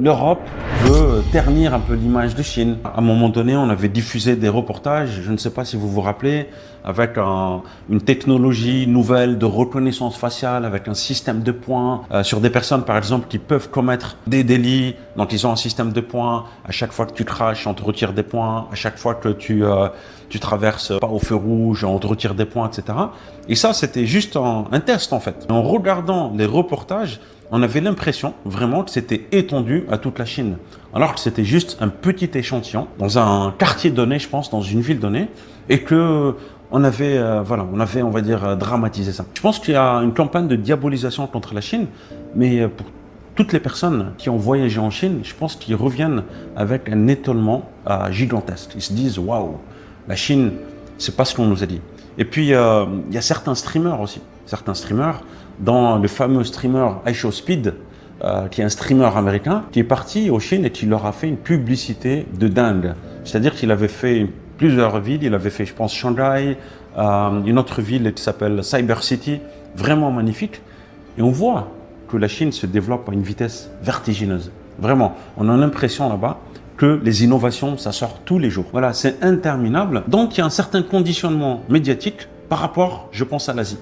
L'Europe veut ternir un peu l'image de Chine. À un moment donné, on avait diffusé des reportages, je ne sais pas si vous vous rappelez, avec une technologie nouvelle de reconnaissance faciale, avec un système de points sur des personnes, par exemple, qui peuvent commettre des délits. Donc, ils ont un système de points. À chaque fois que tu craches, on te retire des points. À chaque fois que tu traverses pas au feu rouge, on te retire des points, etc. Et ça, c'était juste un test, en fait. En regardant les reportages, on avait l'impression vraiment que c'était étendu à toute la Chine. Alors que c'était juste un petit échantillon dans un quartier donné, je pense, dans une ville donnée, et que on avait, on va dire, dramatisé ça. Je pense qu'il y a une campagne de diabolisation contre la Chine, mais pour toutes les personnes qui ont voyagé en Chine, je pense qu'ils reviennent avec un étonnement gigantesque. Ils se disent, waouh, la Chine, c'est pas ce qu'on nous a dit. Et puis, il y a certains streamers aussi. Certains streamers, dans le fameux streamer iShowSpeed, qui est un streamer américain, qui est parti aux Chine et qui leur a fait une publicité de dingue. C'est-à-dire qu'il avait fait plusieurs villes. Il avait fait, je pense, Shanghai, une autre ville qui s'appelle Cyber City, vraiment magnifique. Et on voit que la Chine se développe à une vitesse vertigineuse. Vraiment, on a l'impression là-bas que les innovations, ça sort tous les jours. Voilà, c'est interminable. Donc, il y a un certain conditionnement médiatique par rapport, je pense, à l'Asie.